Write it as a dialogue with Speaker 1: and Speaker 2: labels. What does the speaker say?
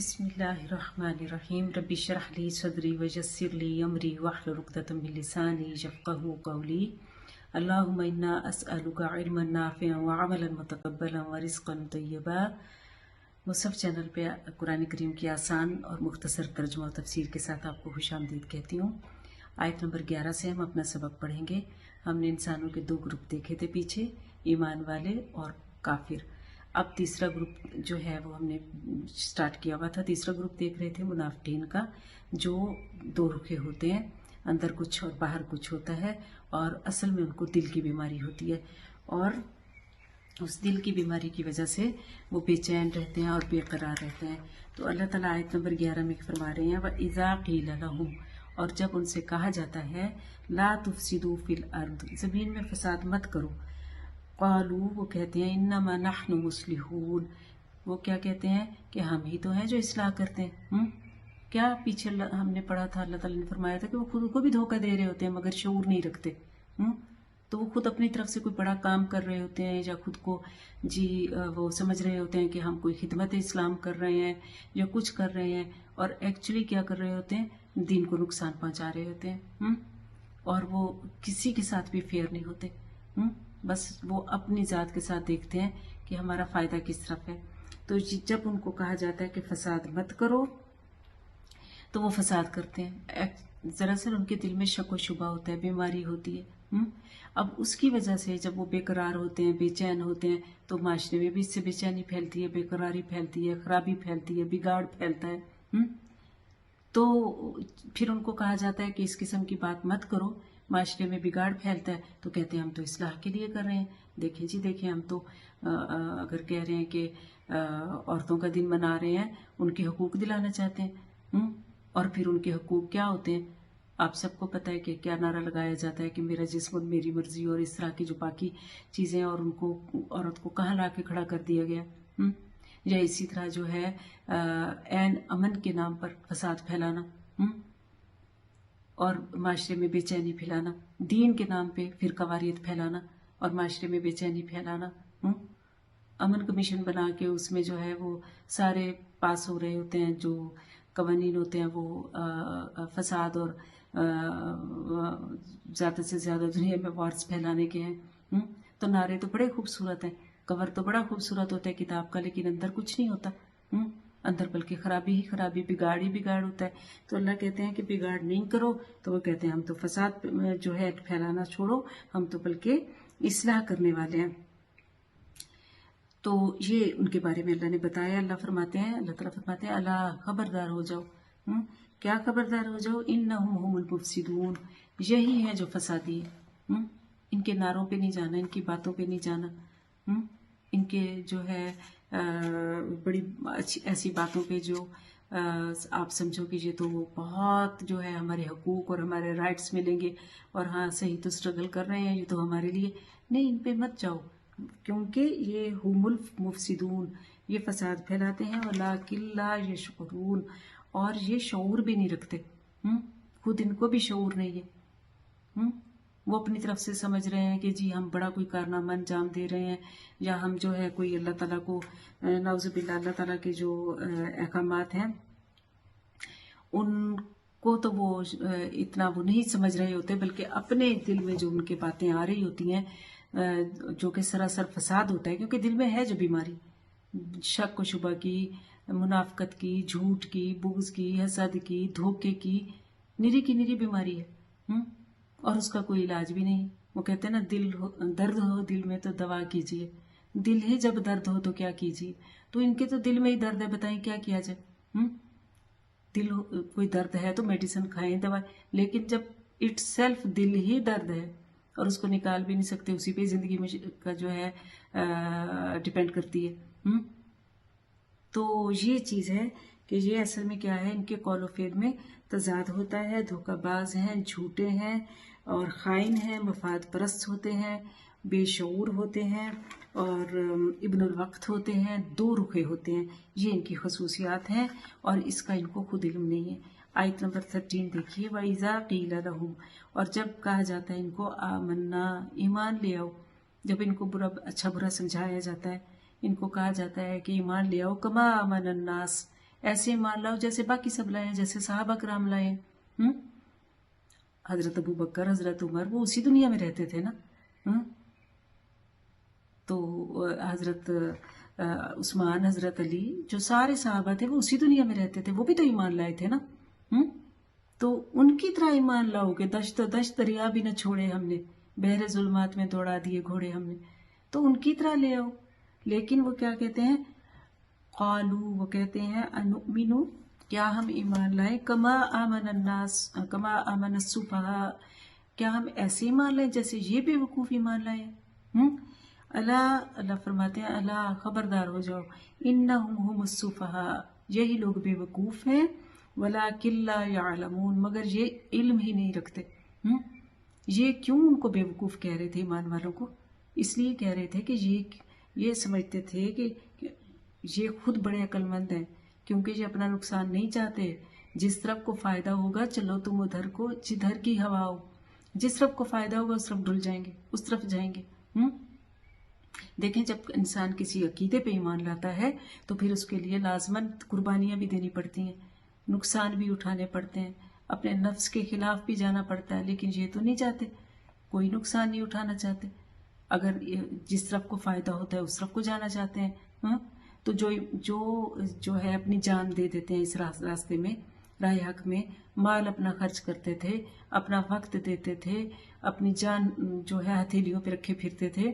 Speaker 1: बिस्मिल्लाहिर्रहमानिर्रहीम रब्बि इश्रह ली सदरी वयस्सिर ली अमरी वहलुल उक़दतम मिन लिसानी यफ़क़हू क़ौली। अल्लाहुम्मा इन्ना अस्अलुका इल्मन नाफ़िअन व अमलन मुतक़ब्बलन व रिज़्क़न तय्यबा। मुसहफ़ चैनल पे कुरान करीम की आसान और मुख्तसर तर्जुमा और तफसीर के साथ आपको खुशामदीद कहती हूँ। आयत नंबर 11 से हम अपना सबक पढ़ेंगे। हमने इंसानों के दो ग्रुप देखे थे पीछे, ईमान वाले और काफिर। अब तीसरा ग्रुप जो है वो हमने स्टार्ट किया हुआ था। तीसरा ग्रुप देख रहे थे मुनाफिकीन का, जो दो रुखे होते हैं, अंदर कुछ और बाहर कुछ होता है, और असल में उनको दिल की बीमारी होती है, और उस दिल की बीमारी की वजह से वो बेचैन रहते हैं और बेकरार रहते हैं। तो अल्लाह ताला आयत नंबर 11 में फरमा रहे हैं, व इज़ा क़ील लहुम, और जब उनसे कहा जाता है, ला तुफ़सिदू फ़िल अर्द, ज़मीन में फसाद मत करो। क़ालू, वो कहते हैं, इन्नमा नहनु मुस्लिहून, वो क्या कहते हैं कि हम ही तो हैं जो इस्लाह करते हैं। क्या पीछे हमने पढ़ा था, अल्लाह ताला ने फरमाया था कि वो खुद को भी धोखा दे रहे होते हैं मगर शऊर नहीं रखते। तो वो खुद अपनी तरफ से कोई बड़ा काम कर रहे होते हैं, या खुद को वो समझ रहे होते हैं कि हम कोई खिदमत इस्लाम कर रहे हैं या कुछ कर रहे हैं, और एक्चुअली क्या कर रहे होते हैं, दीन को नुकसान पहुंचा रहे होते हैं। और वो किसी के साथ भी फेयर नहीं होते। बस वो अपनी ज़ात के साथ देखते हैं कि हमारा फ़ायदा किस तरफ है। तो जब उनको कहा जाता है कि फसाद मत करो, तो वो फसाद करते हैं। दरअसल उनके दिल में शक व शुबा होता है, बीमारी होती है। अब उसकी वजह से जब वो बेकरार होते हैं, बेचैन होते हैं, तो माशरे में भी इससे बेचैनी फैलती है, बेकरारी फैलती है, खराबी फैलती है, बिगाड़ फैलता है। तो फिर उनको कहा जाता है कि इस किस्म की बात मत करो, माशरे में बिगाड़ फैलता है। तो कहते हैं हम तो इस्लाह के लिए कर रहे हैं। देखें जी, देखें, हम तो अगर कह रहे हैं कि औरतों का दिन मना रहे हैं, उनके हकूक दिलाना चाहते हैं। और फिर उनके हकूक क्या होते हैं, आप सबको पता है कि क्या नारा लगाया जाता है कि मेरा जिस्म मेरी मर्जी, और इस तरह की जो बाकी चीज़ें, और उनको औरत को कहाँ ला के खड़ा कर दिया गया। या इसी तरह जो है ऐन अमन के नाम पर फसाद फैलाना, और माशरे में बेचैनी फैलाना, दीन के नाम पे फिर कवारियत फैलाना और माशरे में बेचैनी फैलाना। अमन कमीशन बना के उसमें जो है वो सारे पास हो रहे होते हैं, जो कवानीन होते हैं वो फसाद और ज़्यादा से ज़्यादा दुनिया में वार्स फैलाने के हैं। तो नारे तो बड़े खूबसूरत हैं, कवर तो बड़ा खूबसूरत होता है किताब का, लेकिन अंदर कुछ नहीं होता। अंदर बल्कि खराबी ही खराबी, बिगाड़ ही बिगाड़ होता है। तो अल्लाह कहते हैं कि बिगाड़ नहीं करो। तो वो कहते हैं हम तो फसाद जो है फैलाना छोड़ो, हम तो बल्कि इस्लाह करने वाले हैं। तो ये उनके बारे में अल्लाह ने बताया। अल्लाह ताला फरमाते हैं, अल्लाह खबरदार हो जाओ। क्या खबरदार हो जाओ, इन्नहुम हुमुल मुफसिदून, यही है जो फसादी है। इनके नारों पे नहीं जाना, इनकी बातों पे नहीं जाना, इनके जो है बड़ी अच्छी ऐसी बातों पे जो आप समझो कि ये तो बहुत जो है हमारे हकूक और हमारे राइट्स मिलेंगे, और हाँ सही तो स्ट्रगल कर रहे हैं ये तो हमारे लिए, नहीं, इन पे मत जाओ, क्योंकि ये हुमुल मुफसिदून, ये फसाद फैलाते हैं, वलाकिन ला यशकुरून, और ये शऊर भी नहीं रखते। खुद इनको भी शऊर नहीं है। वो अपनी तरफ से समझ रहे हैं कि जी हम बड़ा कोई कारनामा अंजाम दे रहे हैं, या हम जो है कोई अल्लाह ताला को नाउज़ुबिल्लाह, अल्लाह ताला के जो अहकामात हैं उनको तो वो इतना वो नहीं समझ रहे होते, बल्कि अपने दिल में जो उनके बातें आ रही होती हैं, जो कि सरासर फसाद होता है, क्योंकि दिल में है जो बीमारी, शक व शुबा की, मुनाफकत की, झूठ की, बुग़्ज़ की, हसद की, धोखे की निरी बीमारी है। और उसका कोई इलाज भी नहीं। वो कहते हैं ना, दर्द हो दिल में तो दवा कीजिए, दिल ही जब दर्द हो तो क्या कीजिए। तो इनके तो दिल में ही दर्द है, बताएं क्या किया जाए। दिल कोई दर्द है तो मेडिसिन खाएं, दवा, लेकिन जब इटसेल्फ दिल ही दर्द है और उसको निकाल भी नहीं सकते, उसी पे जिंदगी में का जो है डिपेंड करती है। तो ये चीज़ है कि ये असल में क्या है, इनके कौल फेल में तजाद होता है, धोखाबाज हैं, झूठे हैं और खाइन हैं, मफाद परस्त होते हैं, बेशऊर होते हैं और इब्नुल वक्त होते हैं, दो रुखे होते हैं। ये इनकी खसूसियात हैं और इसका इनको खुद इल्म नहीं है। आयत नंबर 13 देखिए, वइज़ा क़ील लहुम, और जब कहा जाता है इनको आमन्ना, ईमान ले आओ, जब इनको बुरा अच्छा बुरा समझाया जाता है, इनको कहा जाता है कि ईमान ले आओ, कमा आमन अन्नास, ایسے ایمان لاؤ جیسے باقی سب لائے ہیں، جیسے صحابہ کرام لائے ہیں۔ حضرت ابو بکر، حضرت عمر، وہ اسی دنیا میں رہتے تھے نا۔ تو حضرت عثمان، حضرت علی، جو سارے صحابہ تھے وہ اسی دنیا میں رہتے تھے، وہ بھی تو ایمان لائے تھے نا۔ تو ان کی طرح ایمان لاؤ کہ دشت و دشت دریا بھی نہ چھوڑے ہم نے، بحر ظلمات میں دوڑا دیے گھوڑے ہم نے، تو ان کی طرح لے آؤ۔ لیکن وہ کیا کہتے ہیں، قالو، وہ کہتے ہیں انؤمن، کیا ہم ایمان لائیں، کما آمن الناس، کما آمن السفہاء، کیا ہم ایسے ایمان لائیں جیسے یہ بے وقوف ایمان لائے ہیں۔ اللہ فرماتے ہیں اللہ خبردار ہو جاؤ، انہم ہم السفہاء، یہی لوگ بے وقوف ہیں، ولکن لا یعلمون، مگر یہ علم ہی نہیں رکھتے۔ یہ کیوں ان کو بے وقوف کہہ رہے تھے ایمان والوں کو؟ اس لیے کہہ رہے تھے کہ یہ سمجھتے تھے کہ یہ خود بڑے عقل مند ہیں، کیونکہ یہ اپنا نقصان نہیں چاہتے، جس طرف کو فائدہ ہوگا چلو تم ادھر کو، جدھر کی ہوا ہو، جس طرف کو فائدہ ہوگا اس طرف ڈل جائیں گے، اس طرف جائیں گے۔ دیکھیں جب انسان کسی عقیدے پہ ایمان لاتا ہے تو پھر اس کے لیے لازماً قربانیاں بھی دینی پڑتی ہیں، نقصان بھی اٹھانے پڑتے ہیں، اپنے نفس کے خلاف بھی جانا پڑتا ہے، لیکن یہ تو نہیں چاہتے، کوئی نقصان نہیں اٹھانا چاہتے، اگر جس طرف کو فائدہ ہوتا ہے اس طرف کو جانا چاہتے ہیں۔ تو جو ہے اپنی جان دے دیتے ہیں اس راستے میں، راہ حق میں، مال اپنا خرچ کرتے تھے، اپنا وقت دیتے تھے، اپنی جان جو ہے ہتھیلیوں پہ رکھے پھرتے تھے،